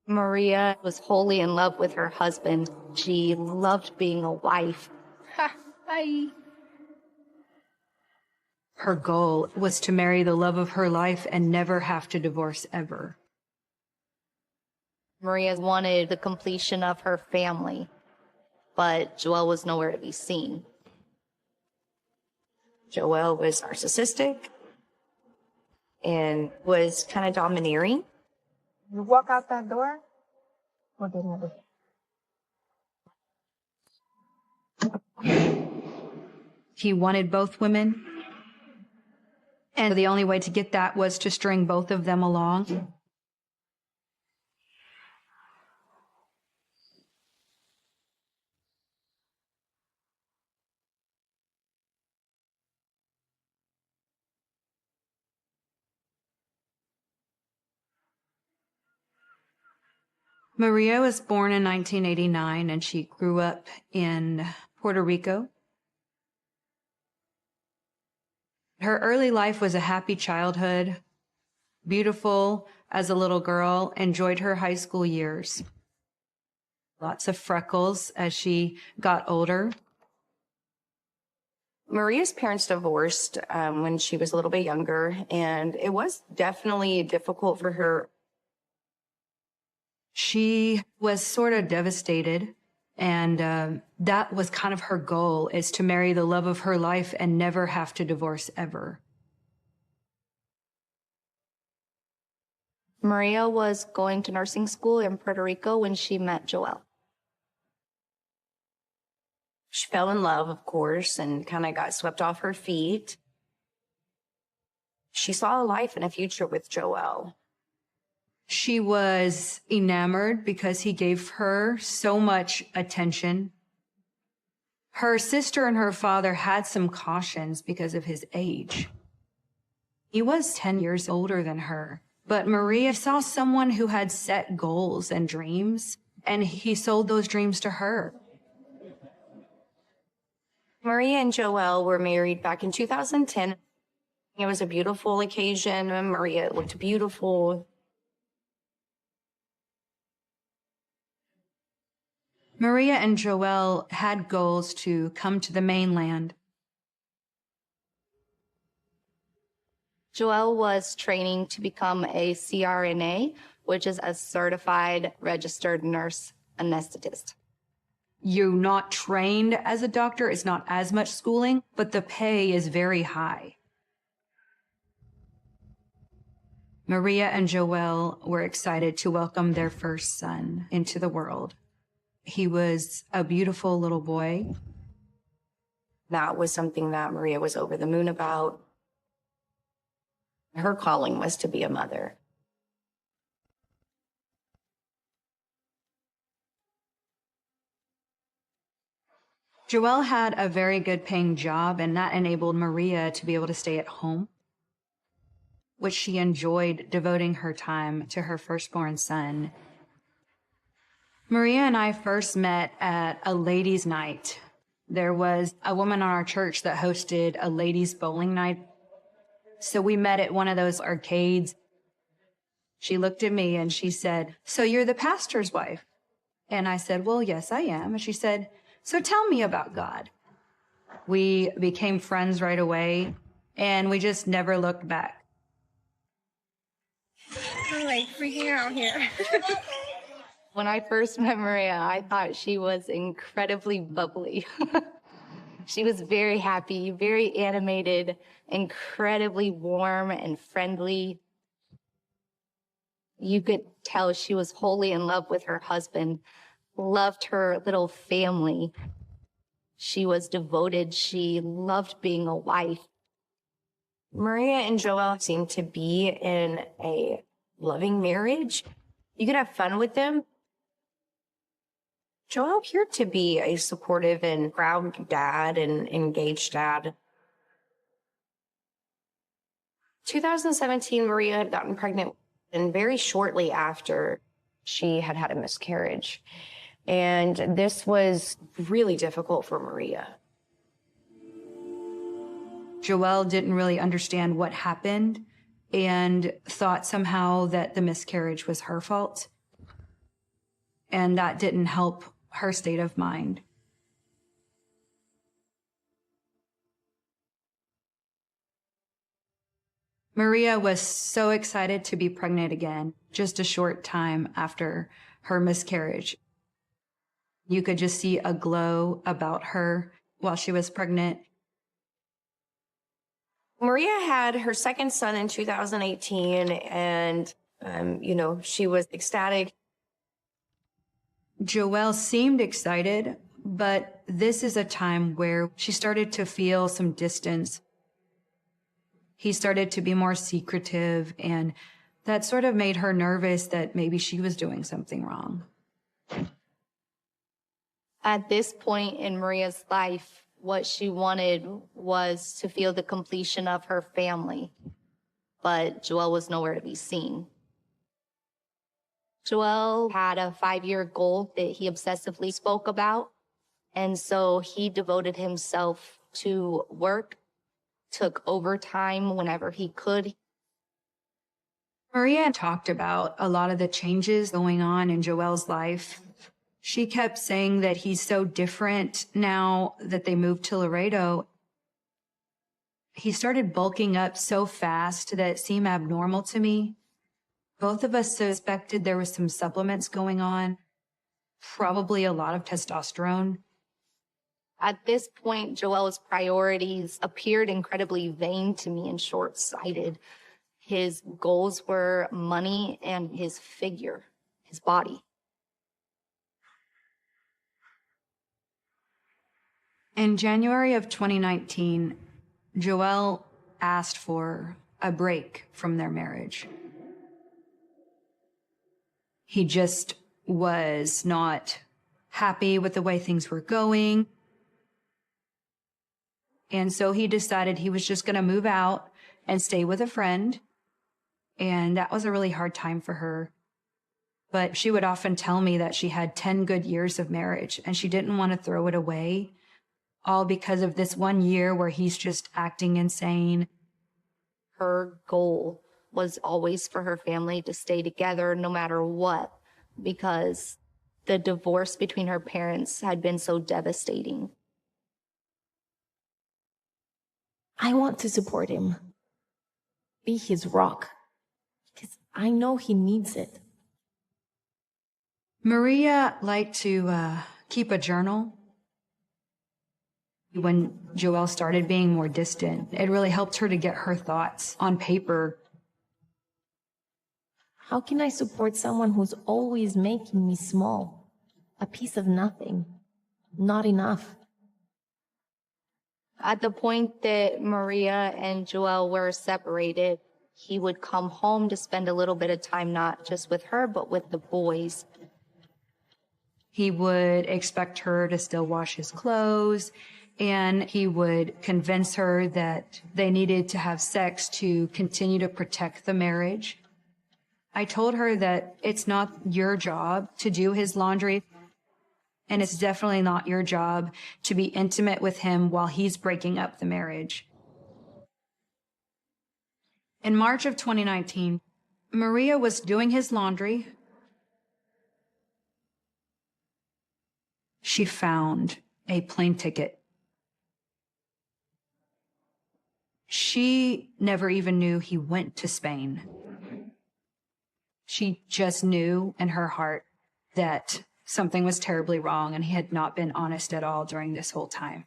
Maria was wholly in love with her husband. She loved being a wife. Ha, bye. Her goal was to marry the love of her life and never have to divorce ever. Maria wanted the completion of her family, but Joel was nowhere to be seen. Joel was narcissistic and was kind of domineering. You walk out that door, we'll get another. He wanted both women, and the only way to get that was to string both of them along. Maria was born in 1989, and she grew up in Puerto Rico. Her early life was a happy childhood, beautiful as a little girl, enjoyed her high school years. Lots of freckles as she got older. Maria's parents divorced when she was a little bit younger, and it was definitely difficult for her. She was sort of devastated, and that was kind of her goal, is to marry the love of her life and never have to divorce ever. Maria was going to nursing school in Puerto Rico when she met Joel. She fell in love, of course, and kind of got swept off her feet. She saw a life and a future with Joel. She was enamored because he gave her so much attention. Her sister and her father had some cautions because of his age. He was 10 years older than her, but Maria saw someone who had set goals and dreams, and he sold those dreams to her. Maria and Joel were married back in 2010. It was a beautiful occasion. Maria looked beautiful. Maria and Joel had goals to come to the mainland. Joel was training to become a CRNA, which is a certified registered nurse anesthetist. You're not trained as a doctor, it's not as much schooling, but the pay is very high. Maria and Joel were excited to welcome their first son into the world. He was a beautiful little boy. That was something that Maria was over the moon about. Her calling was to be a mother. Joel had a very good paying job, and that enabled Maria to be able to stay at home, which she enjoyed, devoting her time to her firstborn son. Maria and I first met at a ladies' night. There was a woman on our church that hosted a ladies' bowling night. So we met at one of those arcades. She looked at me and she said, "So you're the pastor's wife?" And I said, "Well, yes, I am." And she said, "So tell me about God." We became friends right away, and we just never looked back. I'm like freaking out here. When I first met Maria, I thought she was incredibly bubbly. She was very happy, very animated, incredibly warm and friendly. You could tell she was wholly in love with her husband, loved her little family. She was devoted. She loved being a wife. Maria and Joel seemed to be in a loving marriage. You could have fun with them. Joel appeared to be a supportive and proud dad and engaged dad. 2017, Maria had gotten pregnant, and very shortly after, she had had a miscarriage. And this was really difficult for Maria. Joel didn't really understand what happened and thought somehow that the miscarriage was her fault. and that didn't help her state of mind. Maria was so excited to be pregnant again, just a short time after her miscarriage. You could just see a glow about her while she was pregnant. Maria had her second son in 2018, and, she was ecstatic. Joelle seemed excited, but this is a time where she started to feel some distance. He started to be more secretive, and that sort of made her nervous that maybe she was doing something wrong. At this point in Maria's life, what she wanted was to feel the completion of her family, but Joelle was nowhere to be seen. Joelle had a 5-year goal that he obsessively spoke about, and so he devoted himself to work, took overtime whenever he could. Maria talked about a lot of the changes going on in Joelle's life. She kept saying that he's so different now that they moved to Laredo. He started bulking up so fast that it seemed abnormal to me. Both of us suspected there was some supplements going on, probably a lot of testosterone. At this point, Joel's priorities appeared incredibly vain to me and short-sighted. His goals were money and his figure, his body. In January of 2019, Joelle asked for a break from their marriage. He just was not happy with the way things were going. And so he decided he was just going to move out and stay with a friend. And that was a really hard time for her. But she would often tell me that she had 10 good years of marriage and she didn't want to throw it away, all because of this 1 year where he's just acting insane. Her goal was always for her family to stay together no matter what, because the divorce between her parents had been so devastating. I want to support him, be his rock, because I know he needs it. Maria liked to keep a journal. When Joelle started being more distant, it really helped her to get her thoughts on paper. How can I support someone who's always making me small? A piece of nothing. Not enough. At the point that Maria and Joelle were separated, he would come home to spend a little bit of time, not just with her, but with the boys. He would expect her to still wash his clothes, and he would convince her that they needed to have sex to continue to protect the marriage. I told her that it's not your job to do his laundry, and it's definitely not your job to be intimate with him while he's breaking up the marriage. In March of 2019, Maria was doing his laundry. She found a plane ticket. She never even knew he went to Spain. She just knew in her heart that something was terribly wrong and he had not been honest at all during this whole time.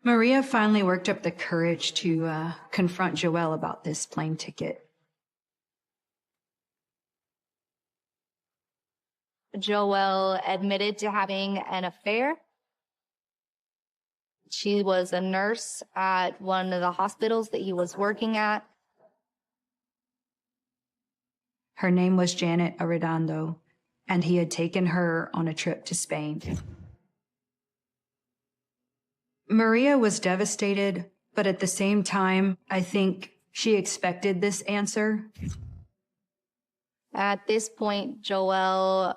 Maria finally worked up the courage to confront Joelle about this plane ticket. Joelle admitted to having an affair. She was a nurse at one of the hospitals that he was working at. Her name was Janet Arredondo, and he had taken her on a trip to Spain. Maria was devastated, but at the same time, I think she expected this answer. At this point, Joel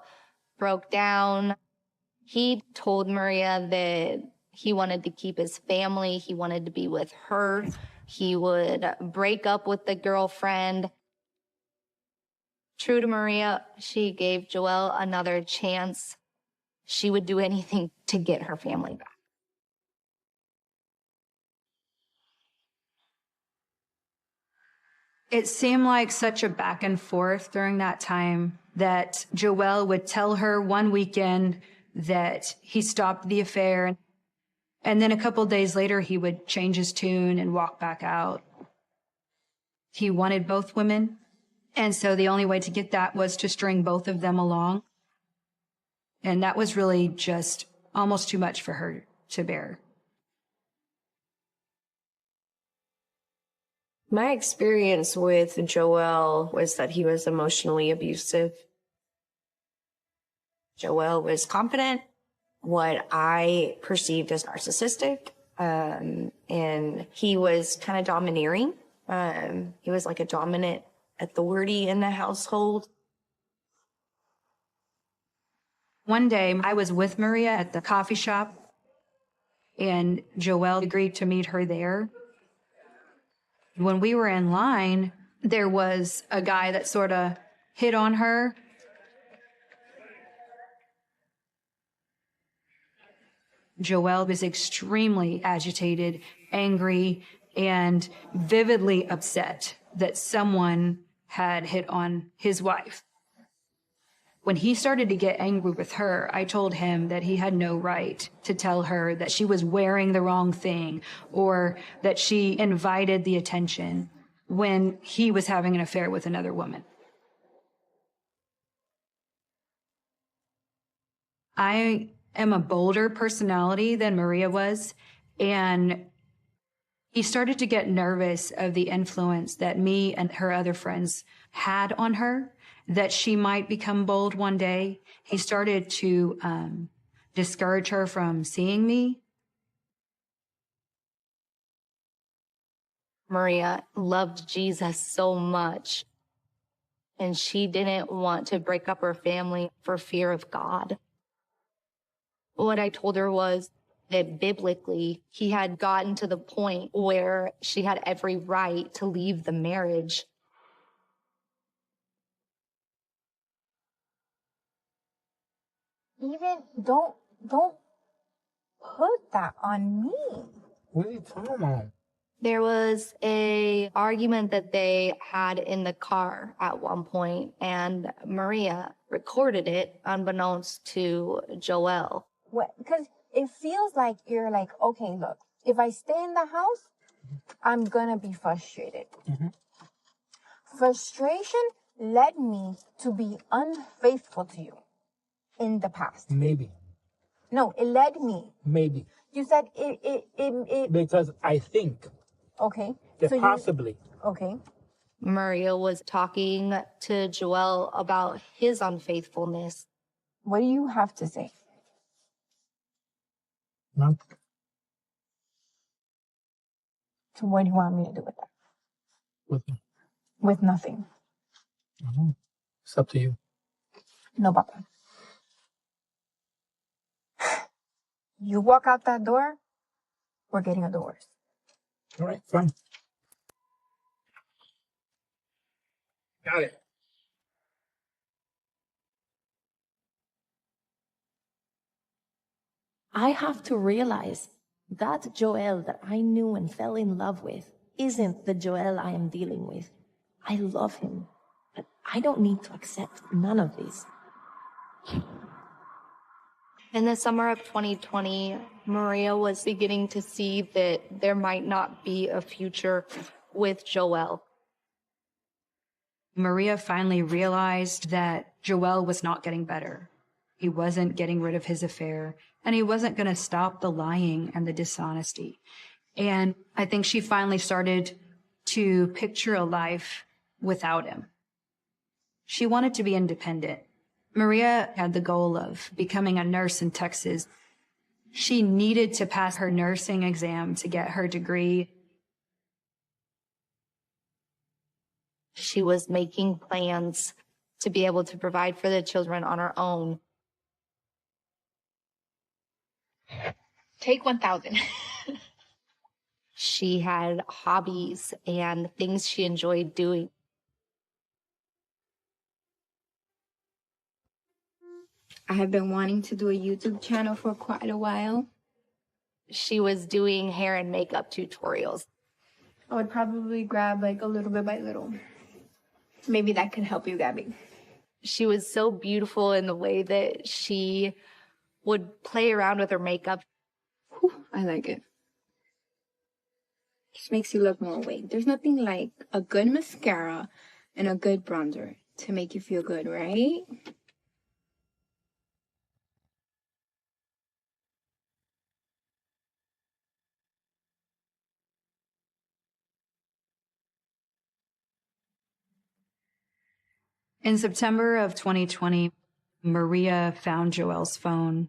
broke down. He told Maria that he wanted to keep his family. He wanted to be with her. He would break up with the girlfriend. True to Maria, she gave Joel another chance. She would do anything to get her family back. It seemed like such a back and forth during that time that Joel would tell her one weekend that he stopped the affair. And then a couple days later, he would change his tune and walk back out. He wanted both women. And so the only way to get that was to string both of them along. And that was really just almost too much for her to bear. My experience with Joel was that he was emotionally abusive. Joel was confident, what I perceived as narcissistic, and he was kind of domineering. He was like a dominant authority in the household. One day, I was with Maria at the coffee shop, and Joel agreed to meet her there. When we were in line, there was a guy that sort of hit on her. Joel was extremely agitated, angry, and vividly upset that someone had hit on his wife. When he started to get angry with her, I told him that he had no right to tell her that she was wearing the wrong thing or that she invited the attention when he was having an affair with another woman. I am a bolder personality than Maria was, and he started to get nervous of the influence that me and her other friends had on her, that she might become bold one day. He started to discourage her from seeing me. Maria loved Jesus so much, and she didn't want to break up her family for fear of God. What I told her was that biblically, he had gotten to the point where she had every right to leave the marriage. Even don't put that on me. What are you talking about? There was a argument that they had in the car at one point, and Maria recorded it unbeknownst to Joel. What? Because it feels like you're like, okay, look, if I stay in the house, I'm gonna be frustrated. Frustration led me to be unfaithful to you in the past. Maybe. No, it led me. Maybe. You said it. Because I think Okay. that So possibly. Okay. Maria was talking to Joel about his unfaithfulness. What do you have to say? No. So what do you want me to do with that? With, With nothing. I don't know. It's up to you. No, Papa. You walk out that door, we're getting a divorce. All right, fine. Got it. I have to realize that Joel that I knew and fell in love with isn't the Joel I am dealing with. I love him, but I don't need to accept none of this. In the summer of 2020, Maria was beginning to see that there might not be a future with Joel. Maria finally realized that Joel was not getting better. He wasn't getting rid of his affair, and he wasn't going to stop the lying and the dishonesty. And I think she finally started to picture a life without him. She wanted to be independent. Maria had the goal of becoming a nurse in Texas. She needed to pass her nursing exam to get her degree. She was making plans to be able to provide for the children on her own. Take 1,000. She had hobbies and things she enjoyed doing. I have been wanting to do a YouTube channel for quite a while. She was doing hair and makeup tutorials. I would probably grab like a little bit by little. Maybe that could help you, Gabby. She was so beautiful in the way that she would play around with her makeup. Whew, I like it. Just makes you look more awake. There's nothing like a good mascara and a good bronzer to make you feel good, right? In September of 2020, Maria found Joel's phone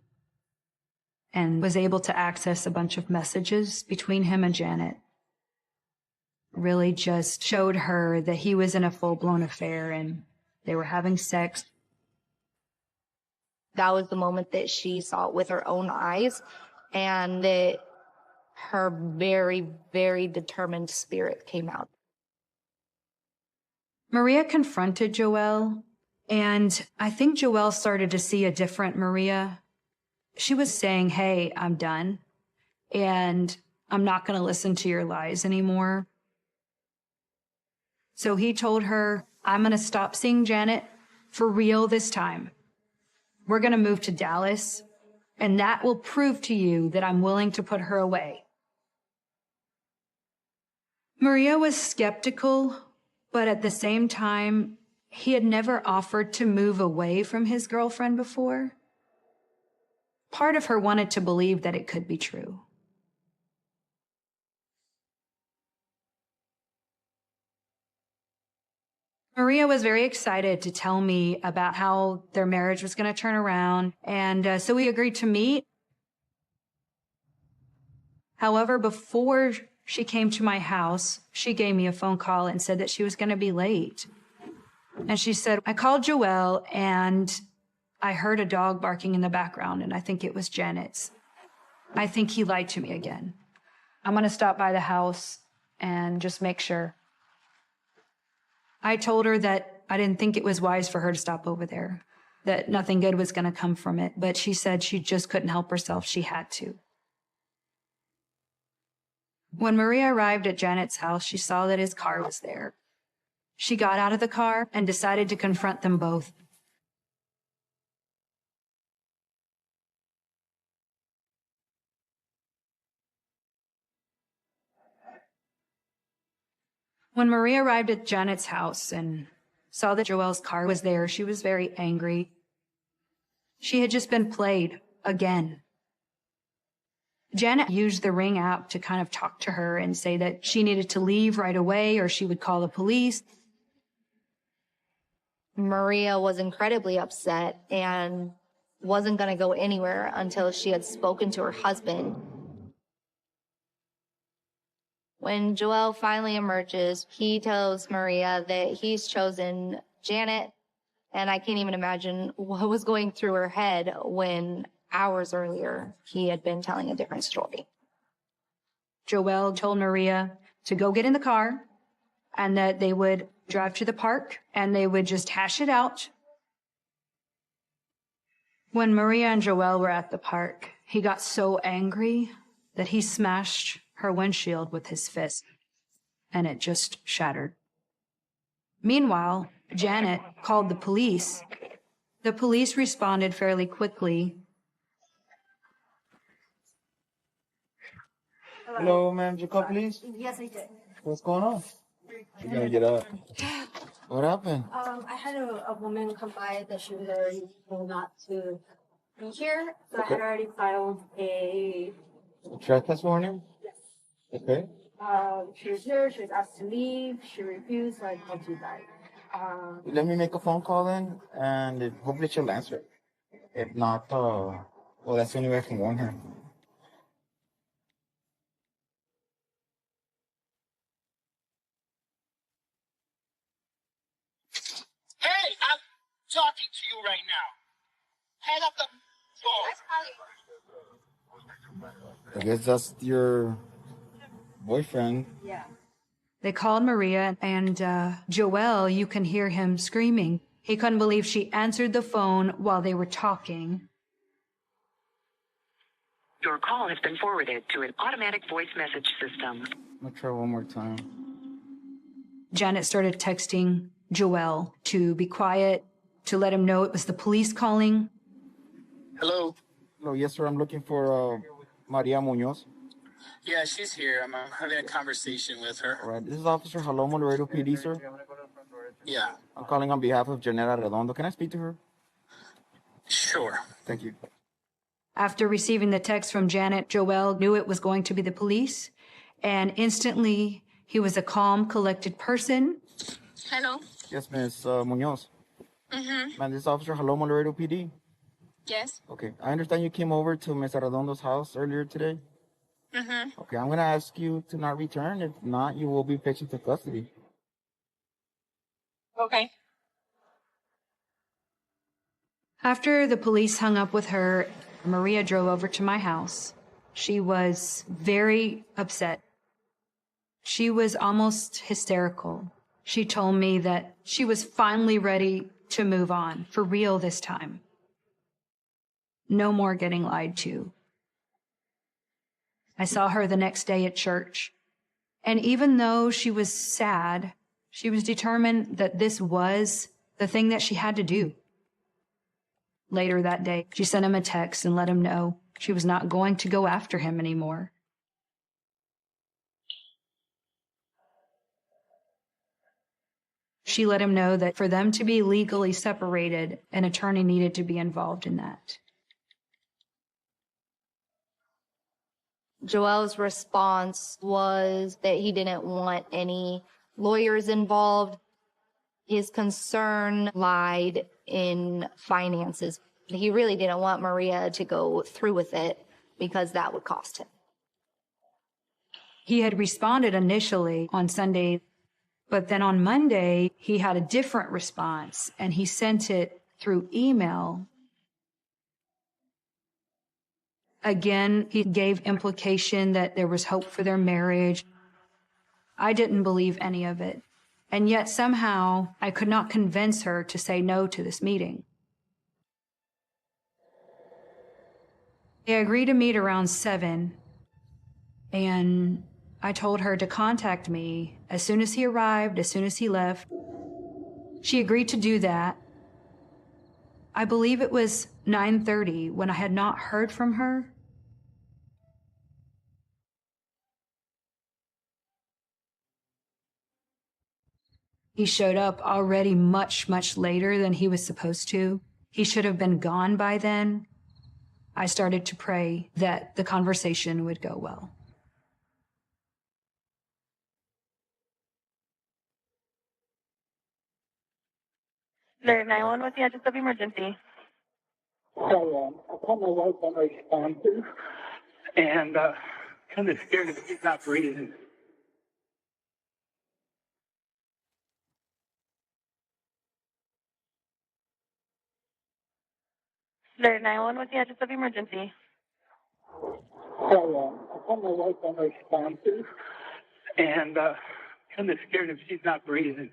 and was able to access a bunch of messages between him and Janet. Really just showed her that he was in a full-blown affair and they were having sex. That was the moment that she saw it with her own eyes, and that her very, very determined spirit came out. Maria confronted Joel, and I think Joel started to see a different Maria. She was saying, hey, I'm done, and I'm not going to listen to your lies anymore. So he told her, I'm going to stop seeing Janet for real this time. We're going to move to Dallas, and that will prove to you that I'm willing to put her away. Maria was skeptical, but at the same time, he had never offered to move away from his girlfriend before. Part of her wanted to believe that it could be true. Maria was very excited to tell me about how their marriage was going to turn around, and so we agreed to meet. However, before she came to my house, she gave me a phone call and said that she was going to be late. And she said, I called Joel and I heard a dog barking in the background, and I think it was Janet's. I think he lied to me again. I'm going to stop by the house and just make sure. I told her that I didn't think it was wise for her to stop over there, that nothing good was going to come from it, but she said she just couldn't help herself. She had to. When Maria arrived at Janet's house, she saw that his car was there. She got out of the car and decided to confront them both. When Maria arrived at Janet's house and saw that Joel's car was there, she was very angry. She had just been played again. Janet used the Ring app to kind of talk to her and say that she needed to leave right away or she would call the police. Maria was incredibly upset and wasn't going to go anywhere until she had spoken to her husband. When Joel finally emerges, he tells Maria that he's chosen Janet, and I can't even imagine what was going through her head when hours earlier he had been telling a different story. Joel told Maria to go get in the car and that they would drive to the park and they would just hash it out. When Maria and Joel were at the park, he got so angry that he smashed her windshield with his fist, and it just shattered. Meanwhile, Janet called the police. The police responded fairly quickly. Hello, ma'am. Did you call police? Yes, I did. What's going on? You're gonna get up. What happened? I had a woman come by that she was already told not to be here. So I had already filed a. Trespass warning? Yes. Okay. She was here. She was asked to leave. She refused. So I called you guys. Let me make a phone call then, and hopefully she'll answer. If not, well, that's the only way I can warn her. talking to you right now. Hang up the phone. I guess that's your boyfriend. They called Maria, and Joel, you can hear him screaming. He couldn't believe she answered the phone while they were talking. Your call has been forwarded to an automatic voice message system. I'm gonna try one more time. Janet started texting Joel to be quiet, to let him know it was the police calling. Hello. Hello, yes, sir. I'm looking for Maria Munoz. Yeah, she's here. I'm having a conversation with her. All right, this is Officer Jalomo, Laredo PD, sir. Yeah, I'm calling on behalf of Janetta Redondo. Can I speak to her? sure. Thank you. After receiving the text from Janet, Joel knew it was going to be the police, and instantly he was a calm, collected person. Hello. Yes, Miss Munoz. Mm-hmm. Man, this is Officer Jalomo, Laredo PD. Yes. Okay, I understand you came over to Miss Redondo's house earlier today. Mm-hmm. Okay, I'm gonna ask you to not return. If not, you will be taken to custody. Okay. After the police hung up with her, Maria drove over to my house. She was very upset. She was almost hysterical. She told me that she was finally ready to move on, for real this time. No more getting lied to. I saw her the next day at church. And even though she was sad, she was determined that this was the thing that she had to do. Later that day, she sent him a text and let him know she was not going to go after him anymore. She let him know that for them to be legally separated, an attorney needed to be involved in that. Joel's response was that he didn't want any lawyers involved. His concern lied in finances. He really didn't want Maria to go through with it because that would cost him. He had responded initially on Sunday, but then on Monday, he had a different response, and he sent it through email. Again, he gave implication that there was hope for their marriage. I didn't believe any of it. And yet somehow I could not convince her to say no to this meeting. They agreed to meet around 7, and I told her to contact me as soon as he arrived, as soon as he left. She agreed to do that. I believe it was 9:30 when I had not heard from her. He showed up already much, much later than he was supposed to. He should have been gone by then. I started to pray that the conversation would go well. There, 911, what's the address of emergency? I called my wife on my sponsor, and kind of scared that she's not breathing. There, 911, what's the address of emergency? I called my wife on my sponsor, and kind of scared if she's not breathing.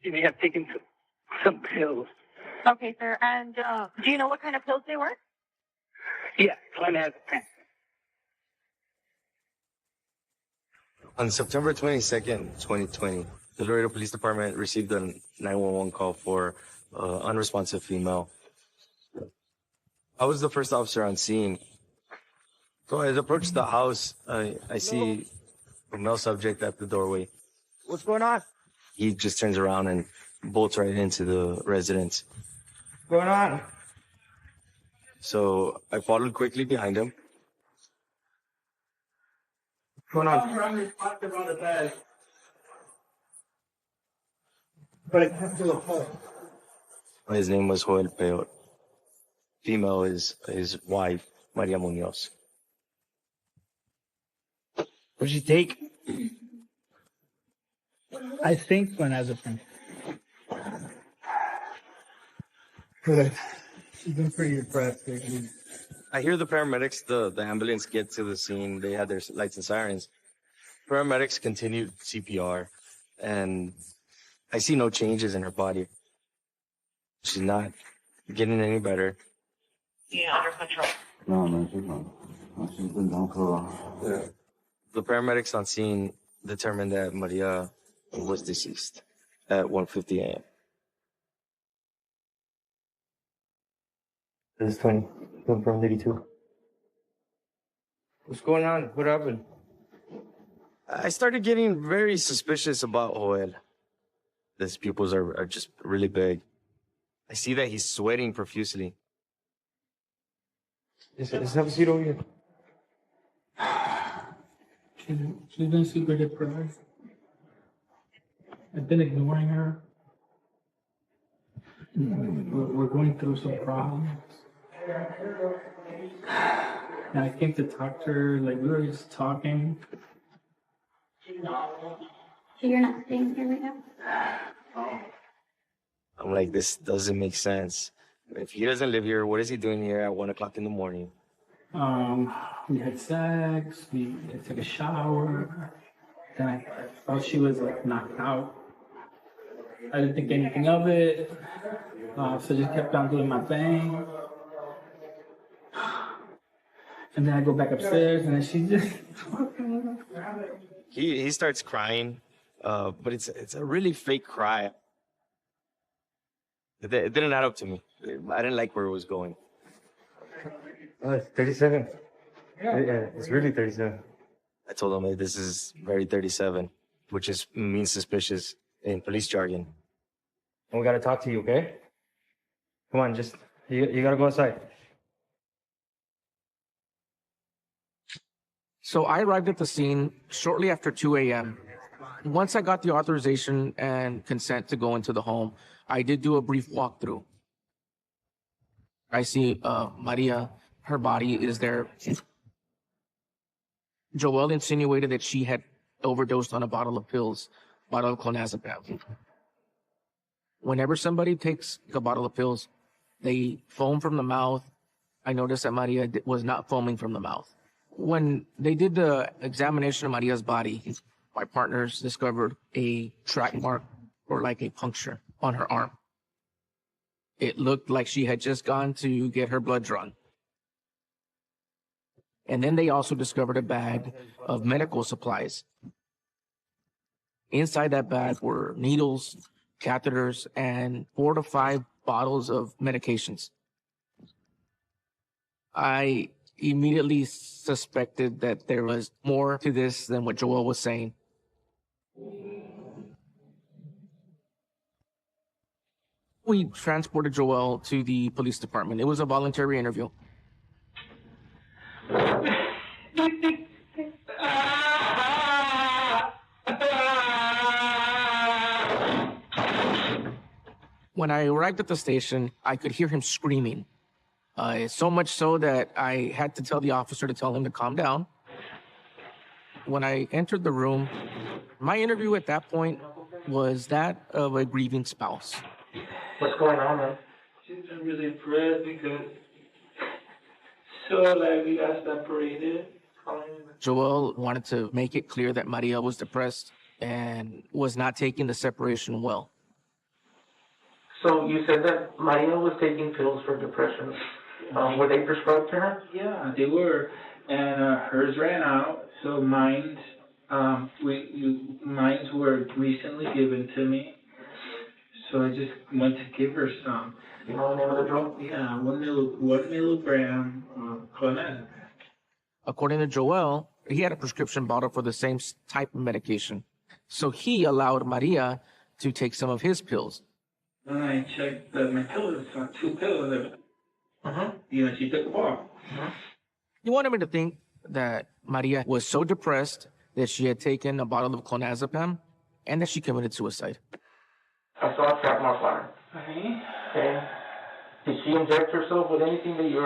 She may have taken some pills. Okay, sir, and do you know what kind of pills they were? Yeah, clonazepam. On September 22nd, 2020, the Laredo Police Department received a 911 call for unresponsive female. I was the first officer on scene. So as I approached the house, I see a male subject at the doorway. What's going on? He just turns around and bolts right into the residence. What's going on? So I followed quickly behind him. What's going on? I'm responsive on the bed. But it comes to the phone. His name was Joel Peor. Female is his wife, Maria Munoz. What'd she take? I think clonazepam. She's been pretty depressed lately. I hear the paramedics, the ambulance get to the scene. They had their lights and sirens. Paramedics continued CPR, and I see no changes in her body. She's not getting any better. Yeah, under control. No, man, she's not. No, she's been down for a while. Yeah. The paramedics on scene determined that Maria was deceased at 1:50 a.m. This is 20. Confirmed 82. What's going on? What happened? I started getting very suspicious about Joel. His pupils are just really big. I see that he's sweating profusely. Just have a seat over here. She's been super depressed. I've been ignoring her. We're going through some problems. And I came to talk to her, like we were just talking. So you're not staying here right now? I'm like, this doesn't make sense. If he doesn't live here, what is he doing here at 1 o'clock in the morning? We had sex, I took a shower, then I thought she was like knocked out. I didn't think anything of it, so just kept on doing my thing. And then I go back upstairs, and then she just... He starts crying, but it's a really fake cry. It didn't add up to me. I didn't like where it was going. Oh, it's 37. Yeah, it's really 37. I told him, hey, this is very 37, which means suspicious in police jargon. And we gotta talk to you, okay? Come on, you gotta go outside. So I arrived at the scene shortly after 2 a.m. Once I got the authorization and consent to go into the home, I did do a brief walkthrough. I see Maria, her body is there. Joel insinuated that she had overdosed on a bottle of pills, bottle of clonazepam. Whenever somebody takes a bottle of pills, they foam from the mouth. I noticed that Maria was not foaming from the mouth. When they did the examination of Maria's body, my partners discovered a track mark or like a puncture on her arm. It looked like she had just gone to get her blood drawn. And then they also discovered a bag of medical supplies. Inside that bag were needles, catheters, and 4 to 5 bottles of medications. I immediately suspected that there was more to this than what Joel was saying. We transported Joel to the police department. It was a voluntary interview. When I arrived at the station, I could hear him screaming. So much so that I had to tell the officer to tell him to calm down. When I entered the room, my interview at that point was that of a grieving spouse. What's going on, man? She's been really depressed because like we got separated. Joel wanted to make it clear that Maria was depressed and was not taking the separation well. So you said that Maria was taking pills for depression. Were they prescribed to her? Yeah, they were, and hers ran out. So mine were recently given to me. So I just went to give her some. You know the name of the drug? Yeah, 1 milligram clonazepam. According to Joel, he had a prescription bottle for the same type of medication. So he allowed Maria to take some of his pills. When I checked my pills, I saw 2 pills. You know, she took 4. He wanted me to think that Maria was so depressed that she had taken a bottle of clonazepam and that she committed suicide. I saw a track mark on her. Okay. Did she inject herself with anything that you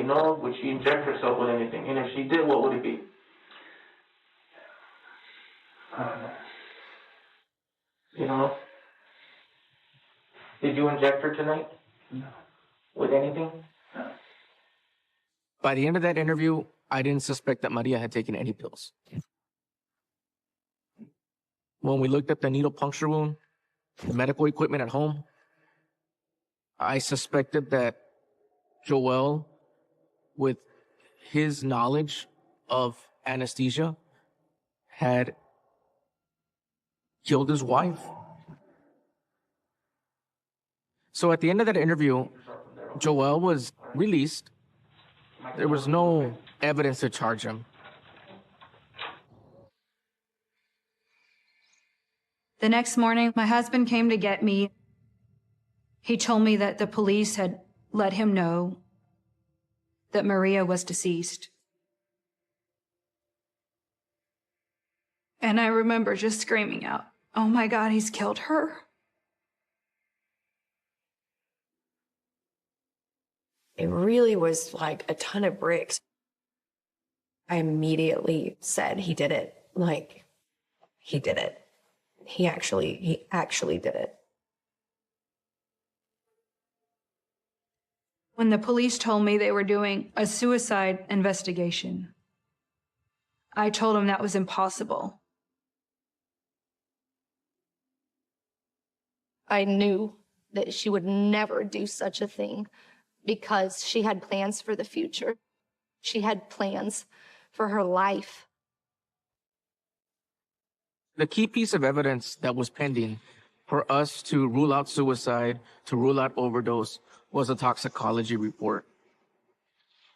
know of? Would she inject herself with anything? And if she did, what would it be? You know? Did you inject her tonight? No. with anything? By the end of that interview, I didn't suspect that Maria had taken any pills. When we looked at the needle puncture wound, the medical equipment at home, I suspected that Joel, with his knowledge of anesthesia, had killed his wife. So at the end of that interview, Joel was released. There was no evidence to charge him. The next morning, my husband came to get me. He told me that the police had let him know that Maria was deceased. And I remember just screaming out, "Oh my God, he's killed her." It really was like a ton of bricks. I immediately said he did it. Like, he did it. He actually did it. When the police told me they were doing a suicide investigation, I told them that was impossible. I knew that she would never do such a thing because she had plans for the future. She had plans for her life. The key piece of evidence that was pending for us to rule out suicide, to rule out overdose, was a toxicology report.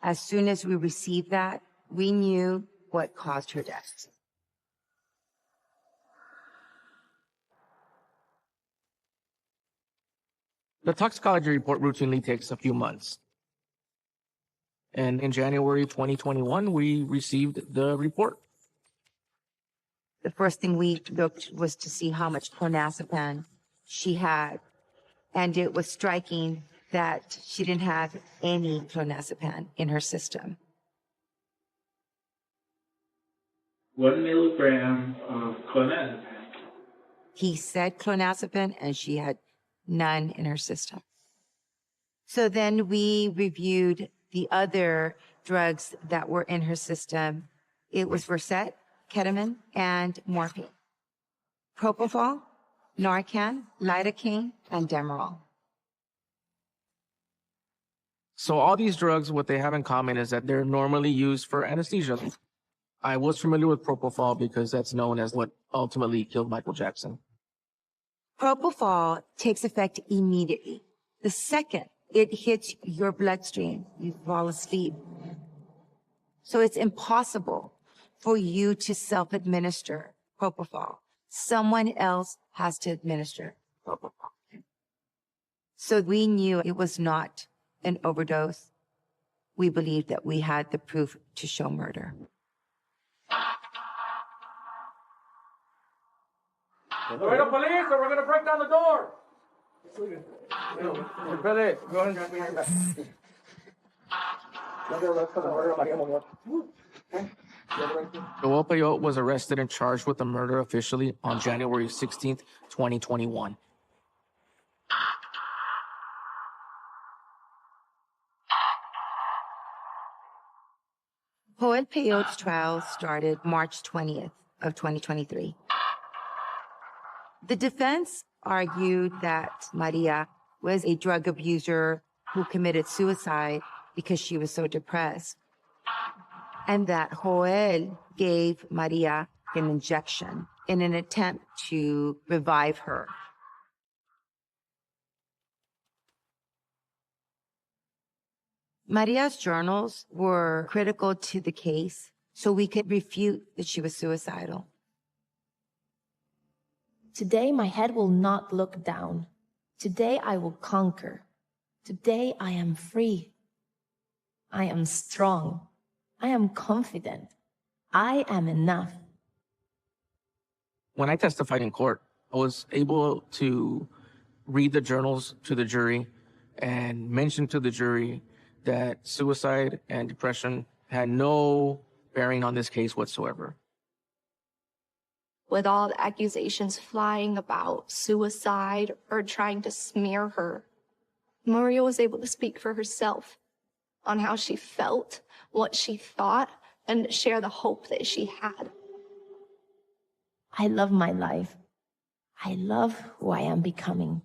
As soon as we received that, we knew what caused her death. The toxicology report routinely takes a few months. And in January 2021, we received the report. The first thing we looked was to see how much clonazepam she had. And it was striking that she didn't have any clonazepam in her system. 1 milligram of clonazepam. He said clonazepam, and she had none in her system. So then we reviewed the other drugs that were in her system. It was Versed, ketamine, and morphine. Propofol, Narcan, lidocaine, and Demerol. So all these drugs, what they have in common is that they're normally used for anesthesia. I was familiar with propofol because that's known as what ultimately killed Michael Jackson. Propofol takes effect immediately. The second it hits your bloodstream, you fall asleep. So it's impossible for you to self-administer propofol. Someone else has to administer propofol. So we knew it was not an overdose. We believed that we had the proof to show murder. Laredo police, or we're going to break down the door. Brother, go ahead and grab me your back. Joel Peyote was arrested and charged with the murder officially on January 16th, 2021. Joel Peyote's trial started March 20th of 2023. The defense argued that Maria was a drug abuser who committed suicide because she was so depressed, and that Joel gave Maria an injection in an attempt to revive her. Maria's journals were critical to the case, so we could refute that she was suicidal. Today, my head will not look down. Today, I will conquer. Today, I am free. I am strong. I am confident. I am enough. When I testified in court, I was able to read the journals to the jury and mention to the jury that suicide and depression had no bearing on this case whatsoever. With all the accusations flying about suicide or trying to smear her, Maria was able to speak for herself on how she felt, what she thought, and share the hope that she had. I love my life. I love who I am becoming.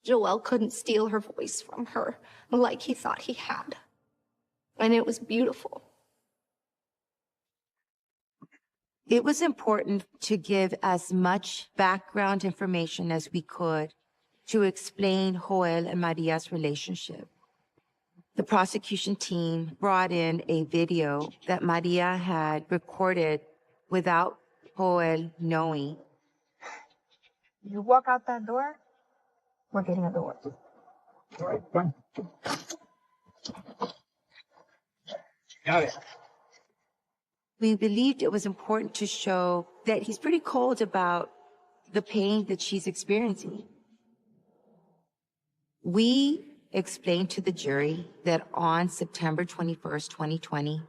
Joel couldn't steal her voice from her like he thought he had. And it was beautiful. It was important to give as much background information as we could to explain Joel and Maria's relationship. The prosecution team brought in a video that Maria had recorded without Joel knowing. You walk out that door, we're getting a divorce. All right, fine. Got it. We believed it was important to show that he's pretty cold about the pain that she's experiencing. We explained to the jury that on September 21st, 2020,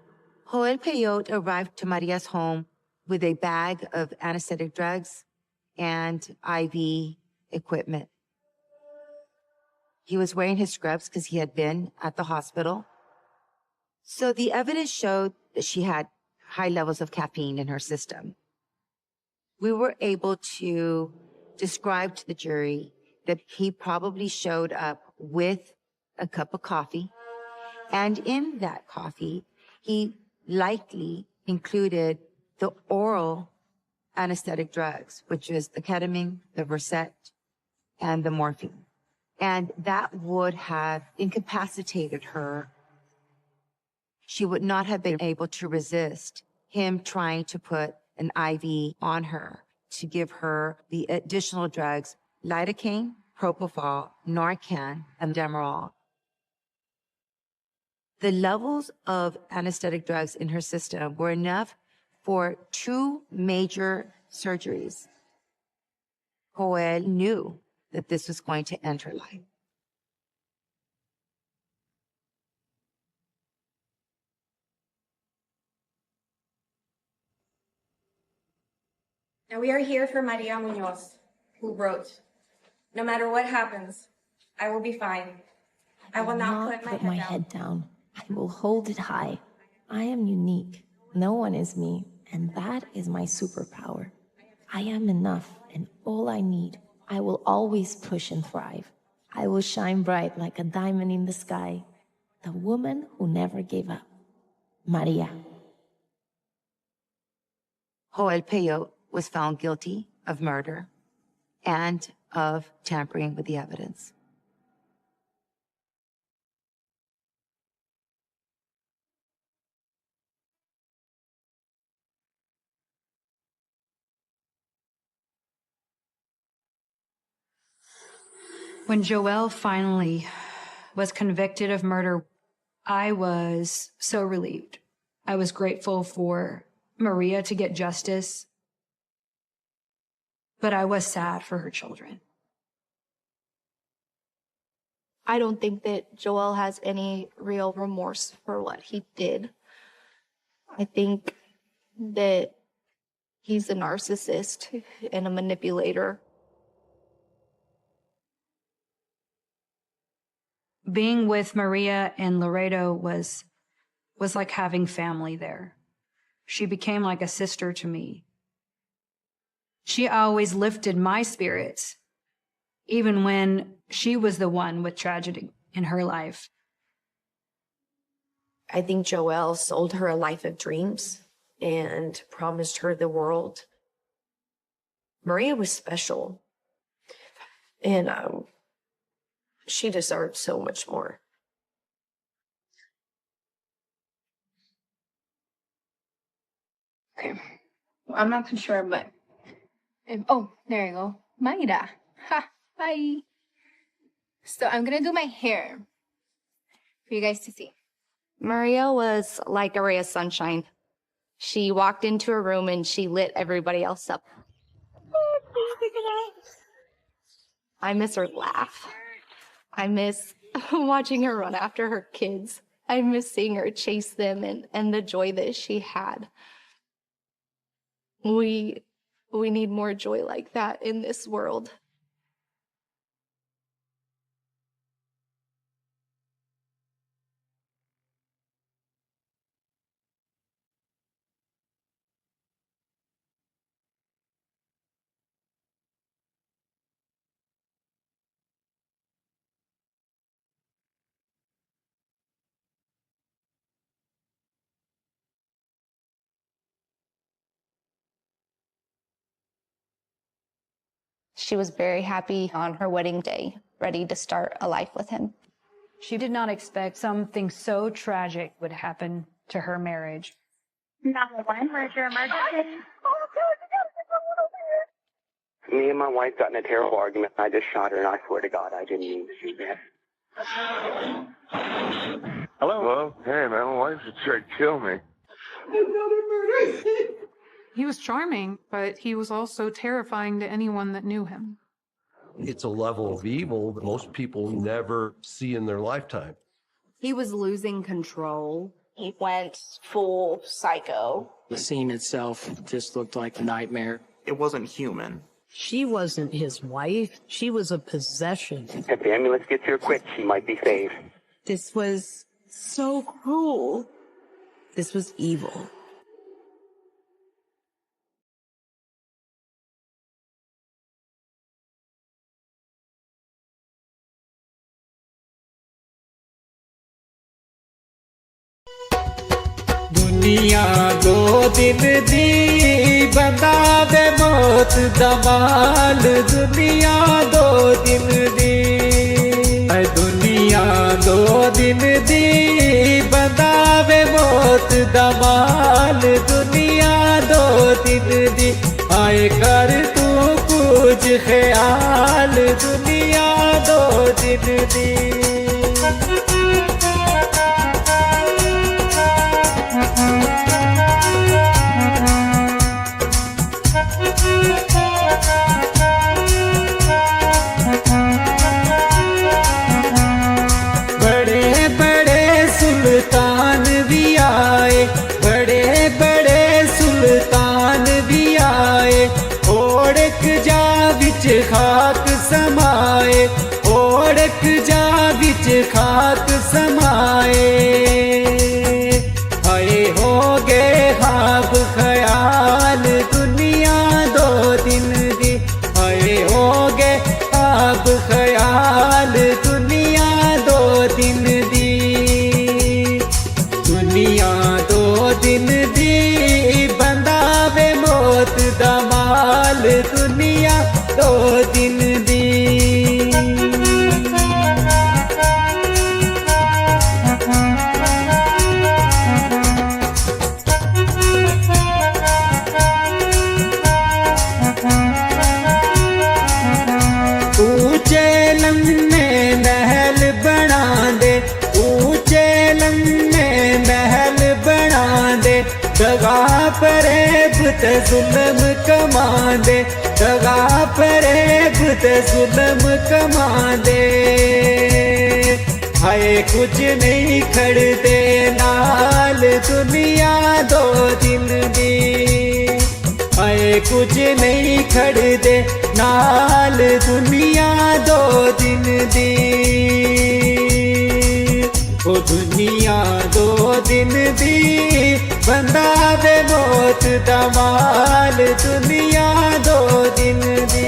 Joel Peyote arrived to Maria's home with a bag of anesthetic drugs and IV equipment. He was wearing his scrubs because he had been at the hospital. So the evidence showed that she had high levels of caffeine in her system. We were able to describe to the jury that he probably showed up with a cup of coffee, and in that coffee, he likely included the oral anesthetic drugs, which is the ketamine, the Versed, and the morphine. And that would have incapacitated her. She would not have been able to resist him trying to put an IV on her to give her the additional drugs, lidocaine, propofol, Narcan, and Demerol. The levels of anesthetic drugs in her system were enough for 2 major surgeries. Joel knew that this was going to end her life. Now we are here for Maria Munoz, who wrote, "No matter what happens, I will be fine. I will not put my head down. I will hold it high. I am unique. No one is me, and that is my superpower. I am enough, and all I need. I will always push and thrive. I will shine bright like a diamond in the sky. The woman who never gave up. Maria." Joel Peyote was found guilty of murder and of tampering with the evidence. When Joel finally was convicted of murder, I was so relieved. I was grateful for Maria to get justice, but I was sad for her children. I don't think that Joel has any real remorse for what he did. I think that he's a narcissist and a manipulator. Being with Maria in Laredo was like having family there. She became like a sister to me. She always lifted my spirits, even when she was the one with tragedy in her life. I think Joel sold her a life of dreams and promised her the world. Maria was special, and she deserved so much more. Okay. Well, I'm not too sure, but oh, there you go. Mayra. Ha, bye. So I'm gonna do my hair for you guys to see. Maria was like a ray of sunshine. She walked into a room and she lit everybody else up. I miss her laugh. I miss watching her run after her kids. I miss seeing her chase them and the joy that she had. We need more joy like that in this world. She was very happy on her wedding day, ready to start a life with him. She did not expect something so tragic would happen to her marriage. 911, where's your emergency? Me and my wife got in a terrible argument. I just shot her, and I swear to God, I didn't mean to shoot her. Hello? Hey, man, my wife just tried to kill me. He was charming, but he was also terrifying to anyone that knew him. It's a level of evil that most people never see in their lifetime. He was losing control. He went full psycho. The scene itself just looked like a nightmare. It wasn't human. She wasn't his wife. She was a possession. If the ambulance gets here quick, she might be saved. This was so cruel. This was evil. दुनिया दो दिन दी बंदावे मौत दमाल दुनिया दो दिन दी दुनिया दो दिन दी बंदावे मौत दमाल दुनिया दो दिन दी आए कर तू कुछ ख्याल दुनिया दो दिन दी सुल्तान भी आए बड़े बड़े सुल्तान भी आए ओढ़क जा बिच खाक समाए ओढ़क जा बिच खाक समाए आए हो गए ख्वाब ख्याल दुनिया दो दिन दी आए हो गए ख्वाब ख्याल दुनिया दो दिन दी दुनिया दो दिन दी बंदावे मौत दमाल दुनिया दो दिन दी ऊंचे लम्हे महल बना दे ऊंचे लम्हे महल बना दे दगा फरेब ते जुल्म कमा दे दगा फरेब ते जुल्म कमा दे हाय कुछ नहीं खड़दे नाल दुनिया दो दिन दी हाय कुछ नहीं खड़दे नाल दुनिया दो दिन दी ओ दुनिया दो दिन दी बंदावे मौत दमाल दुनिया दो दिन दी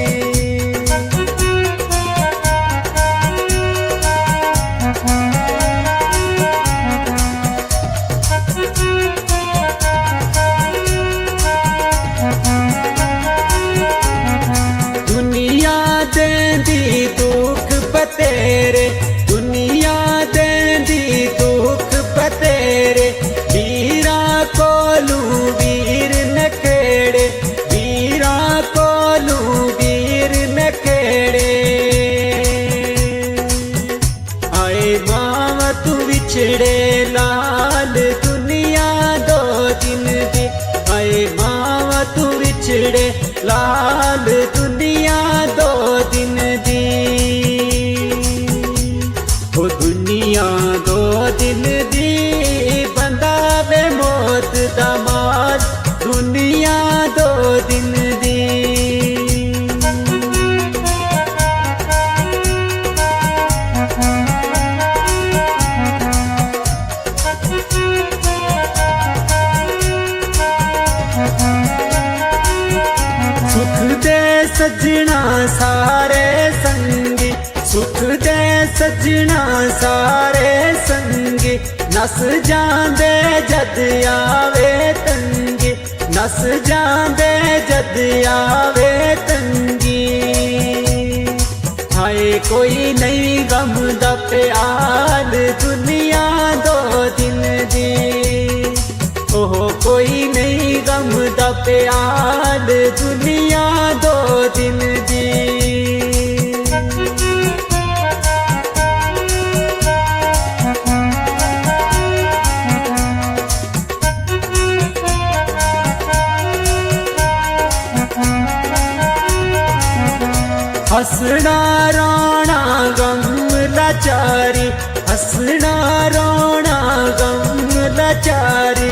दुनिया देंदी दुख बतेरे दुनिया देंदी दुख बतेरे वीरा कोलू वीर नखेड़े वीरा कोलू वीर नखेड़े आए मावा तू विछड़े लाल दुनिया दो दिन दी आए मावा तू विछड़े लाल दुनिया दो दिन दी ओ दुनिया दो दिन दी बंदावे मौत दमाल दुनिया दो दिन दी सुख दे सजना सारे संगी सुख दे सजना सारे संगी नस जांदे जद आवे तंगी नस जांदे जद आवे तंगी हाय कोई नहीं गम दा प्याल दुनिया 2 दिन दी ओह कोई नहीं गम दा प्याल दुनिया 2 दिन दी हसना रोना गम लाचारी हसना रोना गम लाचारी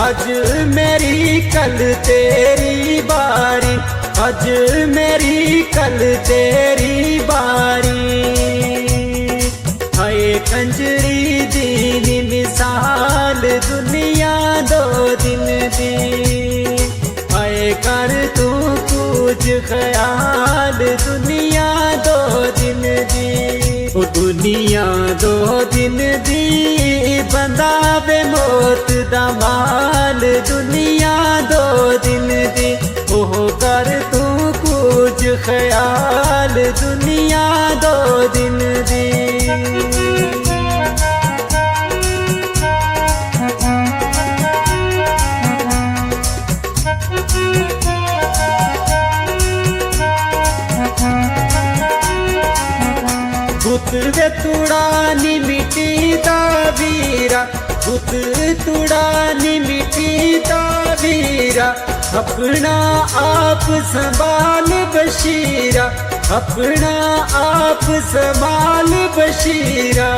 आज मेरी कल तेरी बारी आज मेरी कल तेरी बारी हाय कंजरी दी मिसाल दुनिया 2 दिन दी हाय कर तू कुछ ख्याल दुनिया 2 दिन दी ओ दुनिया 2 दिन दी बंदा बे मौत दा माल दुनिया 2 दिन दी ओह कर तू कुछ ख्याल दुनिया 2 दिन दी भूत वे तुड़ानी मिट्टी दा वीरा भूत तुड़ानी मिट्टी दा वीरा अपना आप संभाल बशीरा अपना आप संभाल बशीरा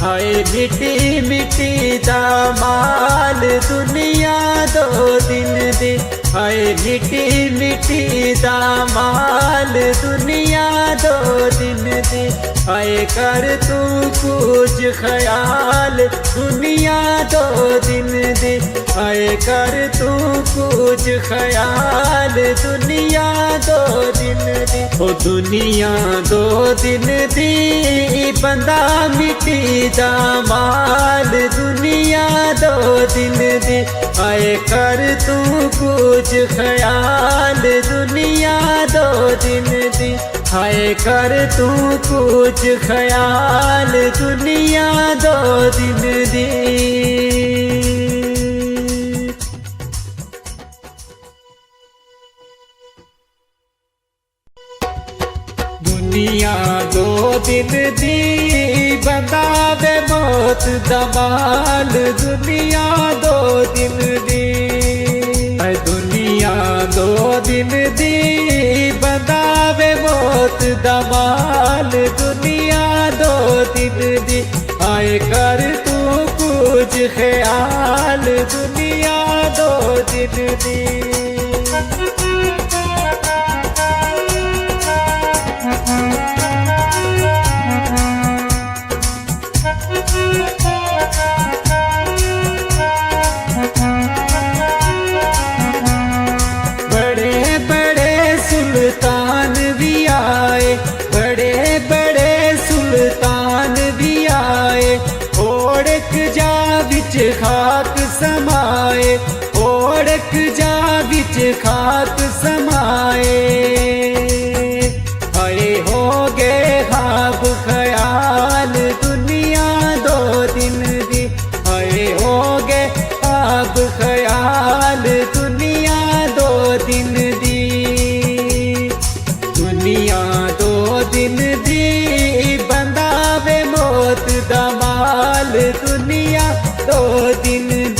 हाय मिट्टी मिट्टी दा माल दुनिया 2 दिन दी हाय मिट्टी मिट्टी दा माल दुनिया 2 दिन दी हाय कर तू कुछ ख्याल दुनिया 2 दिन दी हाय कर तू कुछ ख्याल दुनिया 2 दिन दी ओ दुनिया 2 दिन दी बंदा मिट्टी दा माल दुनिया 2 दिन दी हाय कर तू कुछ ख्याल दुनिया 2 दिन दी हाय कर तू कुछ ख्याल दुनिया 2 दिन दी दुनिया 2 दिन दी बंदा बे मौत दा माल दुनिया 2 दिन दी दुनिया 2 दिन दी बंदा बे मौत दा माल दुनिया 2 दिन दी हाय कर तू कुछ ख्याल दुनिया 2 दिन दी सुल्तान भी आए बड़े बड़े सुल्तान भी आए ओढ़क जा बिच खाक समाए ओढ़क जा बिच खाक समाए हरे हो गए ख्वाब ख्याल दुनिया 2 दिन दी हरे हो गए ख्वाब ख्याल दुनिया 2 दिन दी दुनिया 2 दिन दी बंदा बे मौत दा माल दुनिया 2 दिन दी